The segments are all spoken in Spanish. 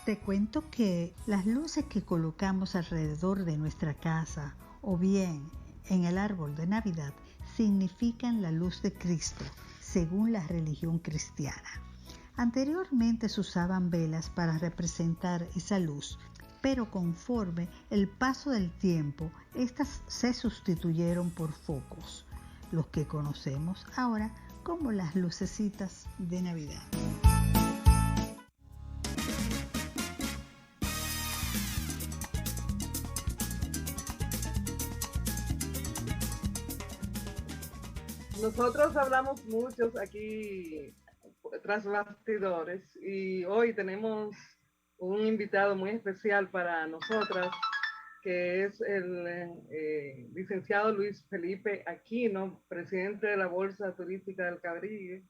Te cuento que las luces que colocamos alrededor de nuestra casa o bien en el árbol de Navidad significan la luz de Cristo, según la religión cristiana. Anteriormente se usaban velas para representar esa luz, pero conforme el paso del tiempo, estas se sustituyeron por focos, los que conocemos ahora como las lucecitas de Navidad. Nosotros hablamos muchos aquí tras bastidores y hoy tenemos un invitado muy especial para nosotras, que es el licenciado Luis Felipe Aquino, presidente de la Bolsa Turística del Caribe.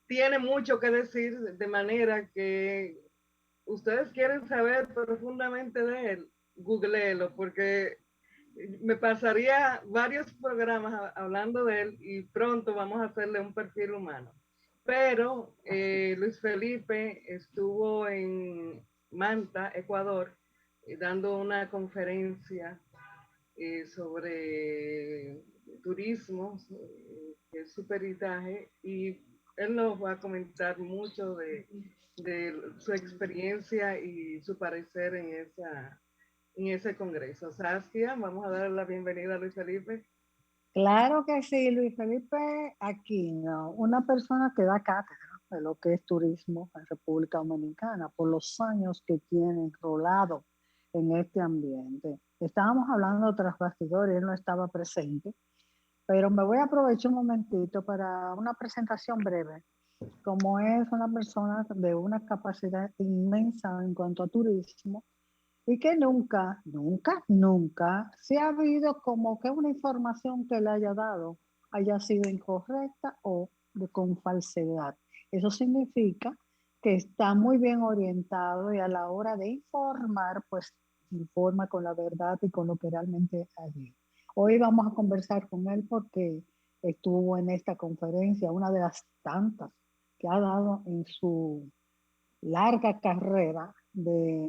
Tiene mucho que decir, de manera que ustedes quieren saber profundamente de él, googleelo, porque me pasaría varios programas hablando de él y pronto vamos a hacerle un perfil humano. Pero Luis Felipe estuvo en Manta, Ecuador, dando una conferencia sobre turismo, que es su peritaje, y él nos va a comentar mucho de su experiencia y su parecer en ese congreso. Saskia, vamos a darle la bienvenida a Luis Felipe. Claro que sí, Luis Felipe Aquino, una persona que da cátedra de lo que es turismo en República Dominicana por los años que tiene enrolado en este ambiente. Estábamos hablando tras bastidores, él no estaba presente, pero me voy a aprovechar un momentito para una presentación breve. Como es una persona de una capacidad inmensa en cuanto a turismo, y que nunca se ha habido como que una información que le haya dado haya sido incorrecta o con falsedad. Eso significa que está muy bien orientado y a la hora de informar, pues informa con la verdad y con lo que realmente hay. Hoy vamos a conversar con él porque estuvo en esta conferencia, una de las tantas que ha dado en su larga carrera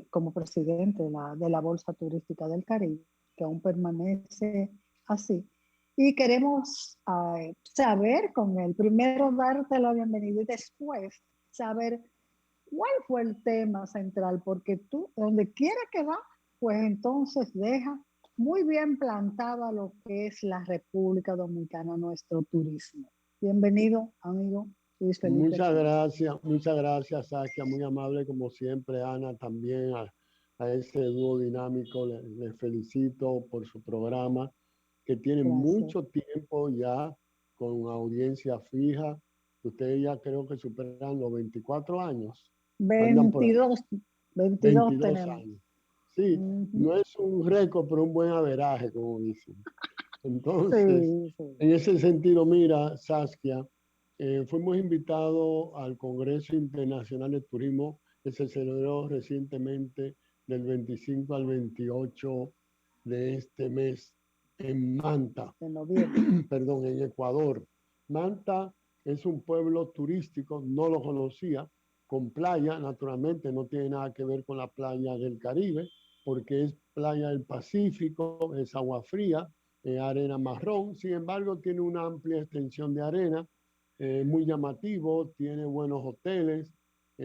como presidente de la Bolsa Turística del Caribe, que aún permanece así. Y queremos saber con él, primero darte la bienvenida y después saber cuál fue el tema central, porque tú, donde quiera que va, pues entonces deja muy bien plantada lo que es la República Dominicana, nuestro turismo. Bienvenido, amigo Luis Felipe. Muchas gracias, Saskia, muy amable como siempre, Ana, también a ese dúo dinámico, les felicito por su programa, que tiene mucho tiempo ya con audiencia fija. Ustedes ya creo que superan los 24 años. 22 tenemos. Años. Sí, no es un récord, pero un buen averaje, como dicen. Entonces, sí. En ese sentido, mira, Saskia, fuimos invitados al Congreso Internacional de Turismo que se celebró recientemente del 25 al 28 de este mes en Manta, perdón, en Ecuador. Manta es un pueblo turístico, no lo conocía, con playa, naturalmente no tiene nada que ver con la playa del Caribe, porque es playa del Pacífico, es agua fría, arena marrón, sin embargo tiene una amplia extensión de arena, muy llamativo, tiene buenos hoteles,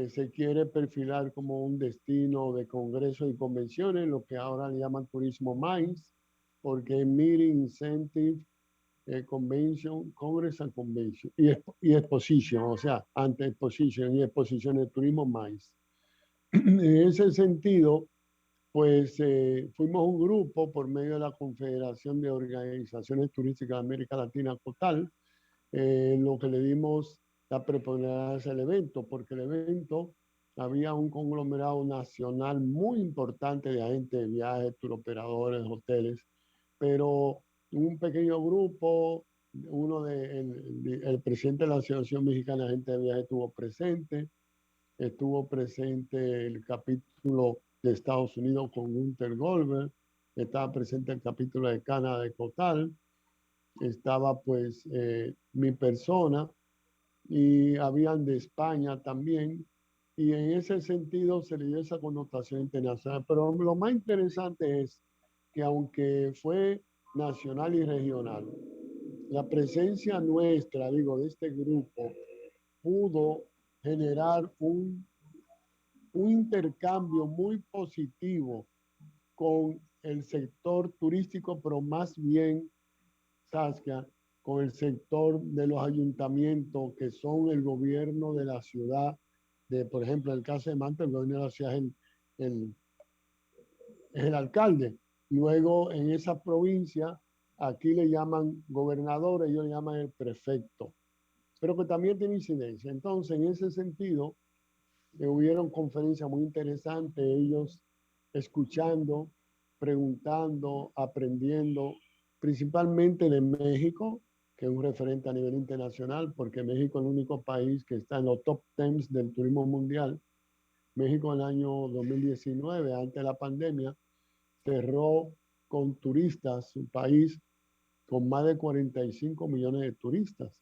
se quiere perfilar como un destino de congresos y convenciones, lo que ahora le llaman turismo MICE, porque es Meeting, Incentive, Convention, Congress and Convention, y Exposition, o sea, ante Exposition y exposiciones de turismo MICE. En ese sentido, pues fuimos un grupo por medio de la Confederación de Organizaciones Turísticas de América Latina, COTAL, lo que le dimos la preponderancia al evento, porque el evento había un conglomerado nacional muy importante de agentes de viajes, turoperadores, hoteles, pero un pequeño grupo, el presidente de la Asociación Mexicana de Agentes de Viajes estuvo presente el capítulo de Estados Unidos con Gunther Goldberg, estaba presente el capítulo de Canadá de Cotal, estaba pues mi persona y habían de España también y en ese sentido se le dio esa connotación internacional. Pero lo más interesante es que aunque fue nacional y regional, la presencia nuestra, digo, de este grupo, pudo generar un intercambio muy positivo con el sector turístico, pero más bien, Saskia, con el sector de los ayuntamientos, que son el gobierno de la ciudad, de, por ejemplo, en el caso de Manta, el gobierno de la ciudad el, es el alcalde. Luego, en esa provincia, aquí le llaman gobernador, ellos le llaman el prefecto, pero que también tiene incidencia. Entonces, en ese sentido, hubieron conferencias muy interesantes, ellos escuchando, preguntando, aprendiendo, principalmente de México, que es un referente a nivel internacional, porque México es el único país que está en los top 10 del turismo mundial. México en el año 2019, antes de la pandemia, cerró con turistas, un país con más de 45 millones de turistas.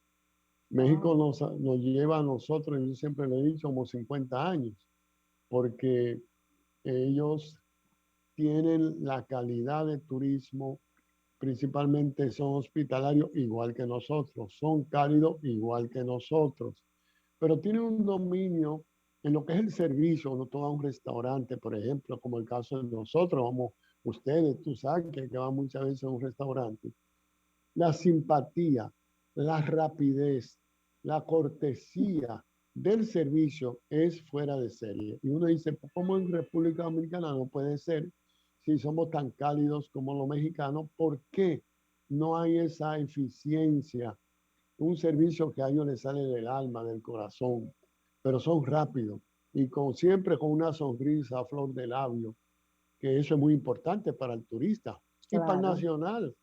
México nos lleva a nosotros, yo siempre lo he dicho, como 50 años, porque ellos tienen la calidad de turismo, principalmente son hospitalarios igual que nosotros, son cálidos igual que nosotros, pero tienen un dominio en lo que es el servicio. Uno toma un restaurante, por ejemplo, como el caso de nosotros, vamos, ustedes, tú sabes que van muchas veces a un restaurante. La simpatía, la rapidez, la cortesía del servicio es fuera de serie. Y uno dice, ¿cómo en República Dominicana no puede ser si somos tan cálidos como los mexicanos? ¿Por qué no hay esa eficiencia? Un servicio que a ellos les sale del alma, del corazón, pero son rápidos y siempre con una sonrisa a flor de labio, que eso es muy importante para el turista y para el nacional.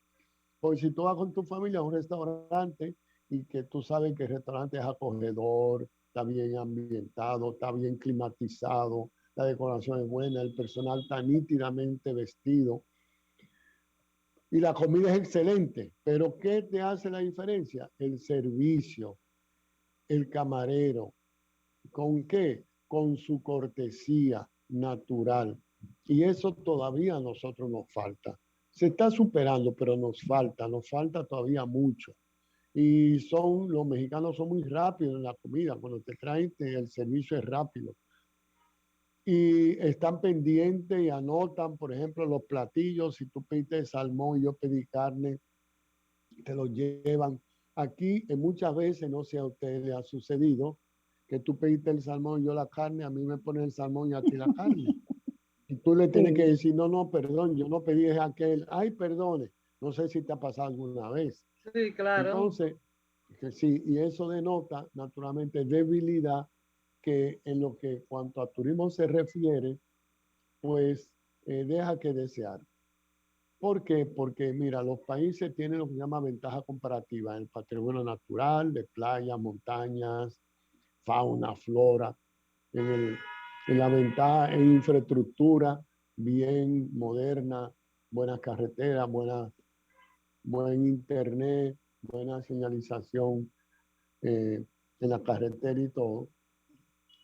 Porque si tú vas con tu familia a un restaurante y que tú sabes que el restaurante es acogedor, está bien ambientado, está bien climatizado, la decoración es buena, el personal está nítidamente vestido y la comida es excelente. Pero ¿qué te hace la diferencia? El servicio, el camarero. ¿Con qué? Con su cortesía natural. Y eso todavía a nosotros nos falta. Se está superando, pero nos falta todavía mucho. Y los mexicanos son muy rápidos en la comida. Cuando te traen, el servicio es rápido. Y están pendientes y anotan, por ejemplo, los platillos. Si tú pediste salmón y yo pedí carne, te lo llevan. Aquí muchas veces, no sé a usted le ha sucedido, que tú pediste el salmón y yo la carne, a mí me ponen el salmón y a ti la carne. Y tú le tienes que decir, no, perdón, yo no pedí aquel. Ay, perdone. No sé si te ha pasado alguna vez. Sí, claro. Entonces, sí, y eso denota naturalmente debilidad que en lo que cuanto a turismo se refiere, pues deja que desear. ¿Por qué? Porque mira, los países tienen lo que se llama ventaja comparativa, el patrimonio natural, de playas, montañas, fauna, flora, en la ventaja en infraestructura bien moderna, buenas carreteras, buen internet, buena señalización en la carretera y todo.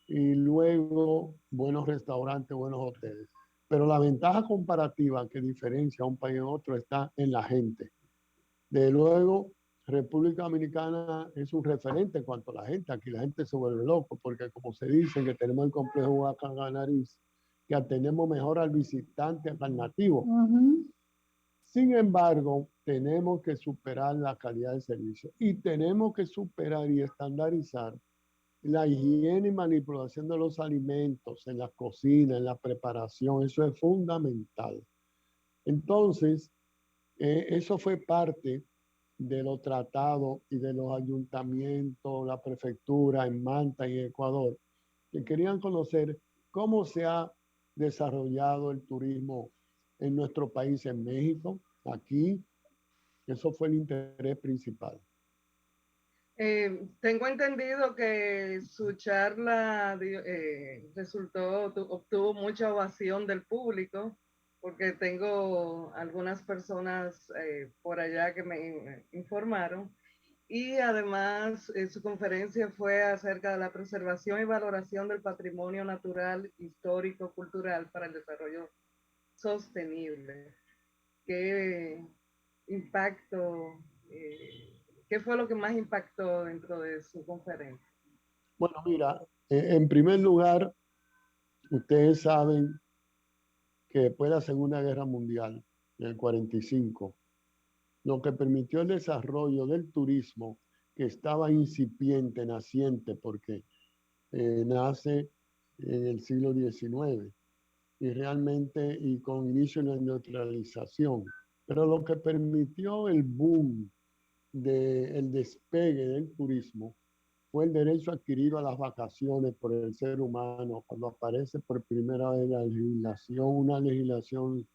Y luego buenos restaurantes, buenos hoteles. Pero la ventaja comparativa que diferencia a un país a otro está en la gente. De luego, República Dominicana es un referente en cuanto a la gente. Aquí la gente se vuelve loco porque como se dice que tenemos el complejo Guacanganariz, que atendemos mejor al visitante que al nativo. Sin embargo, tenemos que superar la calidad del servicio y tenemos que superar y estandarizar la higiene y manipulación de los alimentos en la cocina, en la preparación. Eso es fundamental. Entonces, eso fue parte de los tratados y de los ayuntamientos, la prefectura en Manta y Ecuador, que querían conocer cómo se ha desarrollado el turismo en nuestro país, en México, aquí. Eso fue el interés principal. Tengo entendido que su charla obtuvo mucha ovación del público, porque tengo algunas personas por allá que me informaron. y además su conferencia fue acerca de la preservación y valoración del patrimonio natural, histórico, cultural para el desarrollo sostenible. ¿Qué impacto, qué fue lo que más impactó dentro de su conferencia? Bueno, mira, en primer lugar, ustedes saben que después de la Segunda Guerra Mundial, en el 45, lo que permitió el desarrollo del turismo, que estaba incipiente, naciente, porque nace en el siglo XIX y realmente y con inicio en la industrialización. Pero lo que permitió el boom del despegue del turismo fue el derecho adquirido a las vacaciones por el ser humano cuando aparece por primera vez la legislación, una legislación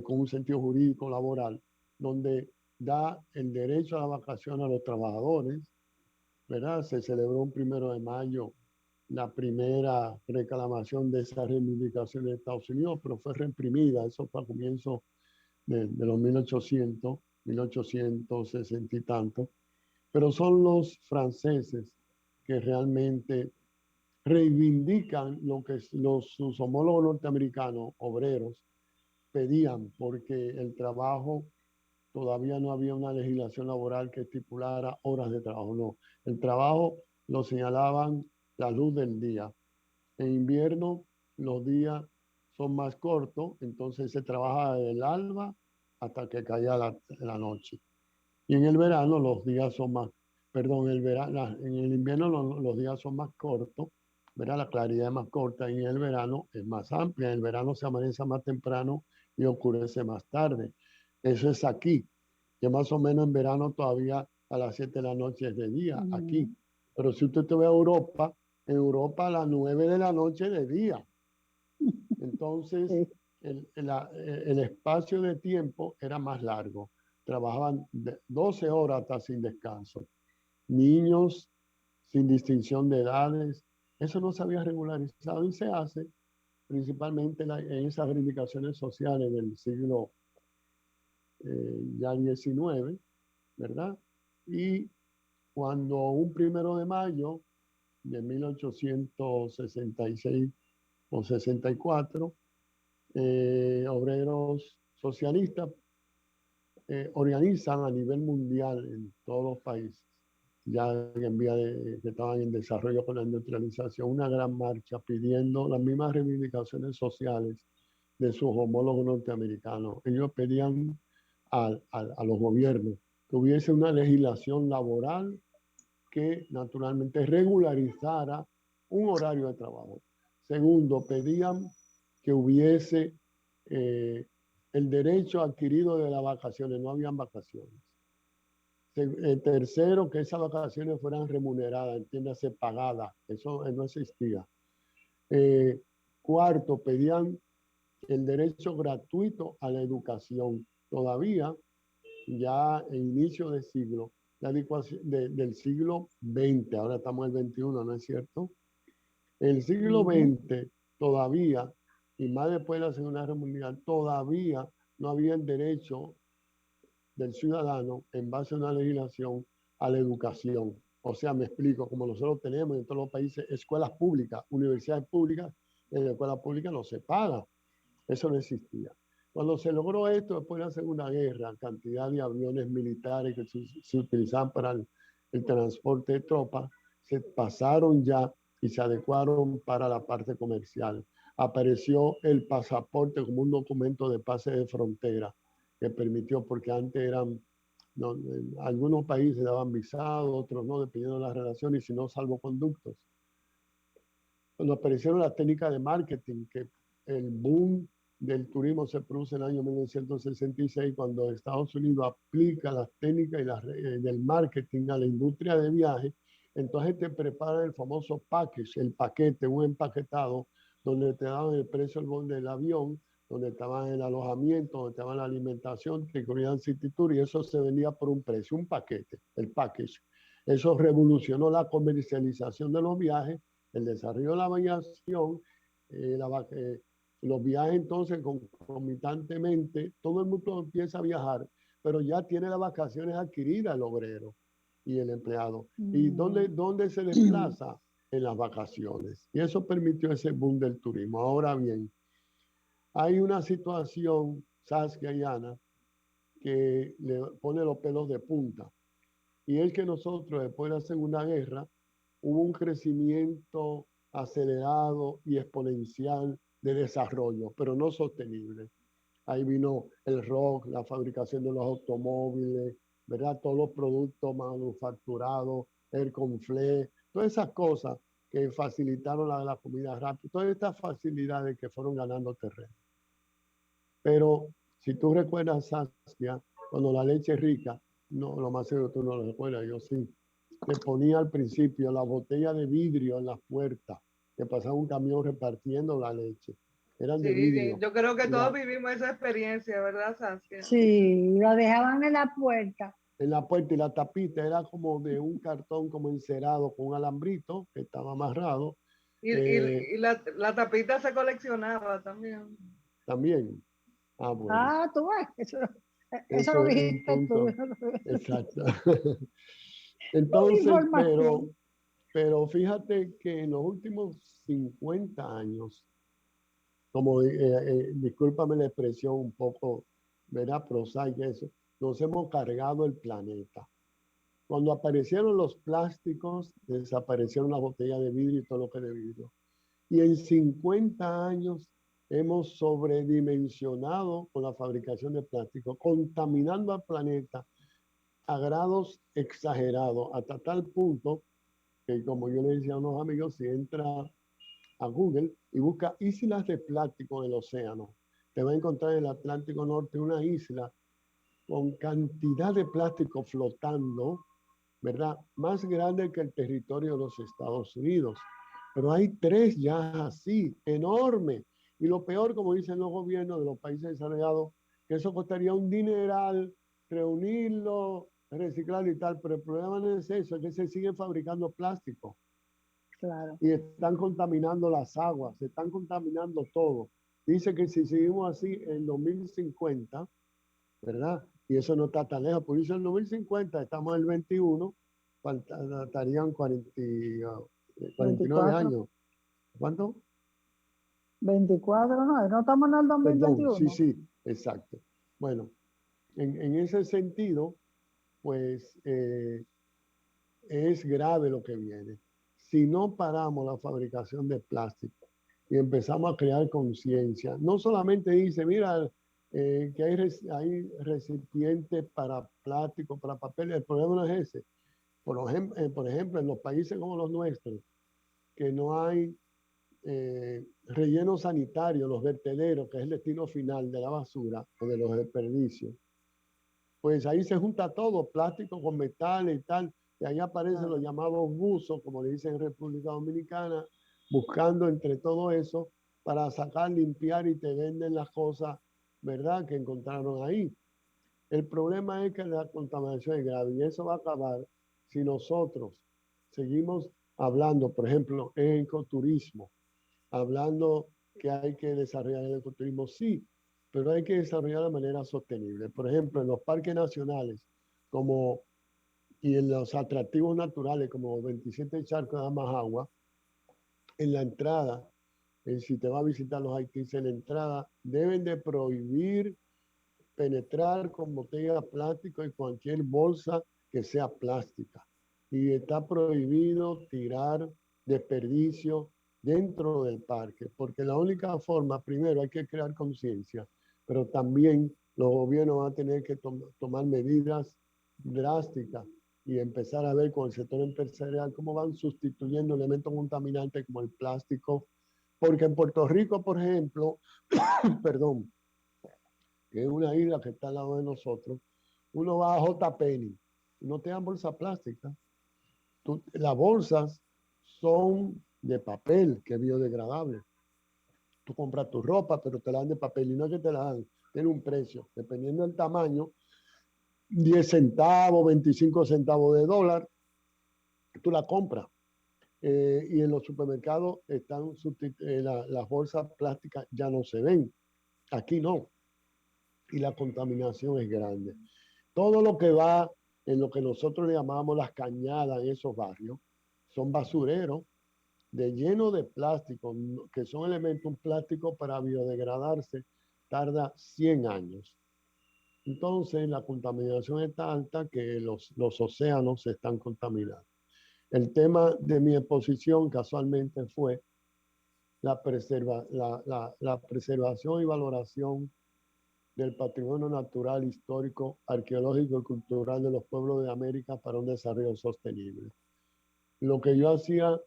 con un sentido jurídico laboral, donde da el derecho a la vacación a los trabajadores, ¿verdad? Se celebró un 1 de mayo la primera reclamación de esa reivindicación en Estados Unidos, pero fue reprimida, eso fue a comienzos de los 1860 y tanto. Pero son los franceses que realmente reivindican lo que sus homólogos norteamericanos, obreros, pedían, porque el trabajo, todavía no había una legislación laboral que estipulara horas de trabajo, no. El trabajo lo señalaban la luz del día. En invierno los días son más cortos, entonces se trabaja desde el alba hasta que caía la noche. Y en el verano los días son más, perdón, en el invierno los días son más cortos, ¿verdad? La claridad es más corta y en el verano es más amplia. En el verano se amanece más temprano y oscurece más tarde. Eso es aquí, que más o menos en verano todavía a las 7 de la noche es de día, aquí. Pero si usted ve a Europa, en Europa a las 9 de la noche es de día. Entonces, el espacio de tiempo era más largo. Trabajaban 12 horas hasta sin descanso. Niños sin distinción de edades. Eso no se había regularizado y se hace principalmente en esas reivindicaciones sociales del siglo ya XIX, ¿verdad? Y cuando un 1 de mayo de 1866 o 64, obreros socialistas organizan a nivel mundial en todos los países, ya en vía que estaban en desarrollo con la industrialización, una gran marcha pidiendo las mismas reivindicaciones sociales de sus homólogos norteamericanos. Ellos pedían a los gobiernos que hubiese una legislación laboral que naturalmente regularizara un horario de trabajo. Segundo, pedían que hubiese el derecho adquirido de las vacaciones, no habían vacaciones. Tercero, que esas vacaciones fueran remuneradas, entiéndase, pagadas, eso no existía. Cuarto, pedían el derecho gratuito a la educación. Todavía, ya en inicio del siglo, del siglo XX, ahora estamos en el XXI, ¿no es cierto? El siglo XX todavía, y más después de la Segunda Guerra Mundial, todavía no había el derecho del ciudadano en base a una legislación a la educación. O sea, me explico, como nosotros tenemos en todos los países escuelas públicas, universidades públicas, en la escuela pública no se paga. Eso no existía. Cuando se logró esto después de la Segunda Guerra, cantidad de aviones militares que se utilizaban para el transporte de tropas, se pasaron ya y se adecuaron para la parte comercial. Apareció el pasaporte como un documento de pase de frontera que permitió, porque antes eran, no, algunos países daban visado, otros no, dependiendo de las relaciones, y si no, salvoconductos. Cuando aparecieron las técnicas de marketing, que el boom del turismo se produce en el año 1966, cuando Estados Unidos aplica las técnicas del marketing a la industria de viajes, entonces te preparan el famoso package, el paquete, un empaquetado, donde te daban el precio del avión, donde estaban el alojamiento, donde estaban la alimentación, te incluían City Tour, y eso se vendía por un precio, un paquete, el package. Eso revolucionó la comercialización de los viajes, el desarrollo de la aviación, los viajes. Entonces concomitantemente todo el mundo empieza a viajar, pero ya tiene las vacaciones adquiridas el obrero. y el empleado. ¿Y dónde se desplaza? En las vacaciones. Y eso permitió ese boom del turismo. Ahora bien, hay una situación, Saskia y Ana, que le pone los pelos de punta. Y es que nosotros, después de la Segunda Guerra, hubo un crecimiento acelerado y exponencial de desarrollo, pero no sostenible. Ahí vino el rock, la fabricación de los automóviles, ¿verdad? Todos los productos manufacturados, el conflé, todas esas cosas que facilitaron la comida rápida, todas estas facilidades que fueron ganando terreno. Pero si tú recuerdas, Saskia, cuando la leche es rica, no, lo más seguro tú no lo recuerdas, yo sí, le ponía al principio la botella de vidrio en las puertas, que pasaba un camión repartiendo la leche. Eran de vidrio. Yo creo que todos vivimos esa experiencia, ¿verdad, Saskia? Sí, la dejaban en la puerta. En la puerta, y la tapita era como de un cartón como encerado con un alambrito que estaba amarrado. Y la tapita se coleccionaba también. También. Ah, bueno. Tú ves, eso lo dijiste tú. Exacto. Entonces, pero fíjate que en los últimos 50 años, como discúlpame la expresión un poco, ¿verdad? Prosaica eso, nos hemos cargado el planeta. Cuando aparecieron los plásticos, desaparecieron las botellas de vidrio y todo lo que es de vidrio. Y en 50 años hemos sobredimensionado con la fabricación de plástico, contaminando al planeta a grados exagerados, hasta tal punto que, como yo le decía a unos amigos, si entra a Google y busca islas de plástico en el océano, te va a encontrar en el Atlántico Norte una isla con cantidad de plástico flotando, ¿verdad? Más grande que el territorio de los Estados Unidos. Pero hay 3 ya así, enormes. Y lo peor, como dicen los gobiernos de los países desarrollados, que eso costaría un dineral reunirlo, reciclarlo y tal. Pero el problema no es eso, es que se siguen fabricando plástico. Claro. Y están contaminando las aguas, se están contaminando todo. Dice que si seguimos así en 2050, ¿verdad? Y eso no está tan lejos. Por eso en 2050, estamos en el 21, faltarían 49 años. ¿Cuánto? 24, no estamos en el 2021. Perdón, sí, exacto. Bueno, en ese sentido, pues es grave lo que viene. Si no paramos la fabricación de plástico y empezamos a crear conciencia, no solamente dice, mira, que hay recipientes para plástico, para papel, el problema no es ese. Por ejemplo, en los países como los nuestros, que no hay relleno sanitario, los vertederos, que es el destino final de la basura o de los desperdicios, pues ahí se junta todo, plástico con metales y tal, y ahí aparecen los llamados buzos, como le dicen en República Dominicana, buscando entre todo eso para sacar, limpiar y te venden las cosas, ¿verdad?, que encontraron ahí. El problema es que la contaminación es grave y eso va a acabar si nosotros seguimos hablando, por ejemplo, en ecoturismo, hablando que hay que desarrollar el ecoturismo, sí, pero hay que desarrollar de manera sostenible. Por ejemplo, en los parques nacionales y en los atractivos naturales como 27 Charcos de Majagua, en la entrada, si te va a visitar los Haitíes, en la entrada deben de prohibir penetrar con botella de plástico y cualquier bolsa que sea plástica. Y está prohibido tirar desperdicio dentro del parque, porque la única forma, primero hay que crear conciencia, pero también los gobiernos van a tener que tomar medidas drásticas y empezar a ver con el sector empresarial cómo van sustituyendo elementos contaminantes como el plástico, porque en Puerto Rico, por ejemplo, perdón, que es una isla que está al lado de nosotros, uno va a JPenny y no te dan bolsa plástica. Las bolsas son de papel, que es biodegradable. Tú compras tu ropa, pero te la dan de papel y no es que te la dan, tiene un precio, dependiendo del tamaño, 10 centavos, 25 centavos de dólar, tú la compras. Y en los supermercados están las bolsas plásticas ya no se ven. Aquí no. Y la contaminación es grande. Todo lo que va en lo que nosotros le llamamos las cañadas en esos barrios, son basureros llenos de plástico, que son elementos plásticos para biodegradarse, tarda 100 años. Entonces, la contaminación es tan alta que los océanos se están contaminando. El tema de mi exposición casualmente fue la preservación y valoración del patrimonio natural, histórico, arqueológico y cultural de los pueblos de América para un desarrollo sostenible. Lo que yo hacía,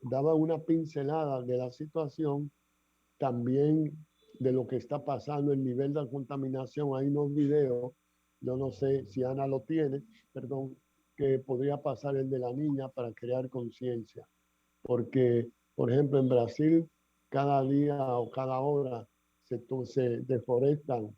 daba una pincelada de la situación, también de lo que está pasando, el nivel de contaminación. Hay unos videos, yo no sé si Ana lo tiene, perdón, que podría pasar el de la niña para crear conciencia. Porque, por ejemplo, en Brasil, cada día o cada hora se deforestan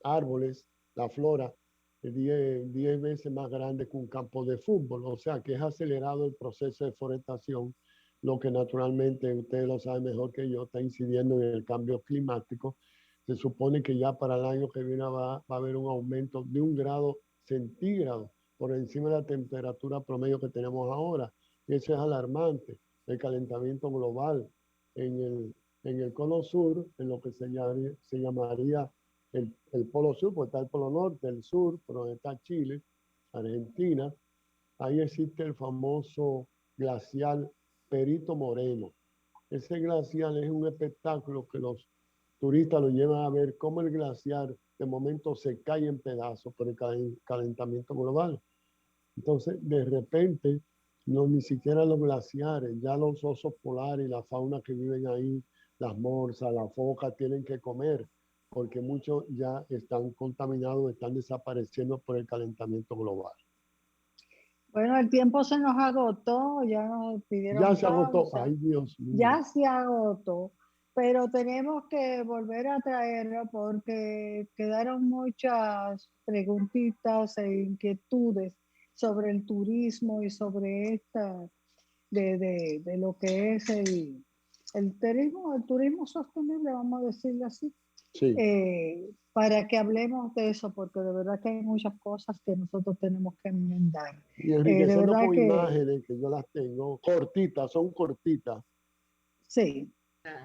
árboles, la flora, 10 veces más grande que un campo de fútbol. O sea, que es acelerado el proceso de deforestación, lo que naturalmente, ustedes lo saben mejor que yo, está incidiendo en el cambio climático. Se supone que ya para el año que viene va a haber un aumento de 1 grado centígrado por encima de la temperatura promedio que tenemos ahora. Y eso es alarmante. El calentamiento global en el cono sur, en lo que se llamaría el polo sur, pues está el polo norte, el sur, por donde está Chile, Argentina. Ahí existe el famoso glacial Perito Moreno. Ese glacial es un espectáculo que los turistas lo llevan a ver cómo el glaciar de momento se cae en pedazos por el calentamiento global. Entonces, de repente, no ni siquiera los glaciares, ya los osos polares y la fauna que viven ahí, las morsas, las focas, tienen que comer, porque muchos ya están contaminados, están desapareciendo por el calentamiento global. Bueno, el tiempo se nos agotó, ya nos pidieron Ya se agotó, pausa. ay Dios mío. Ya se agotó, pero tenemos que volver a traerlo porque quedaron muchas preguntitas e inquietudes sobre el turismo y sobre de lo que es el turismo sostenible, vamos a decirlo así. Sí. Para que hablemos de eso, porque de verdad que hay muchas cosas que nosotros tenemos que enmendar. Y enriqueciendo con que, imágenes que yo las tengo, cortitas, son cortitas. Sí,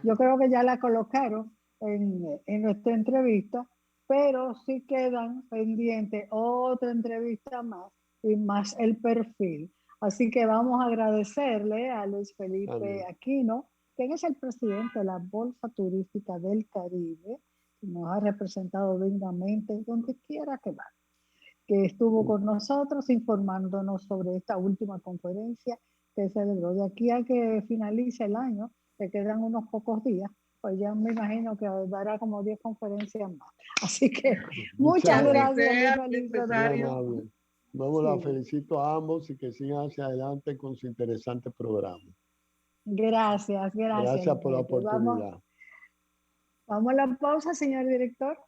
yo creo que ya la colocaron en nuestra entrevista, pero sí quedan pendientes otra entrevista más y más el perfil. Así que vamos a agradecerle a Luis Felipe Aquino, quien es el presidente de la Bolsa Turística del Caribe, que nos ha representado dignamente donde quiera que va, que estuvo con nosotros informándonos sobre esta última conferencia que celebró. De aquí a que finalice el año, que quedan unos pocos días, pues ya me imagino que dará como 10 conferencias más. Así que muchas gracias, Felipe. Vamos, la felicito a ambos y que sigan hacia adelante con su interesante programa. Gracias. Gracias por la oportunidad. Vamos a la pausa, señor director.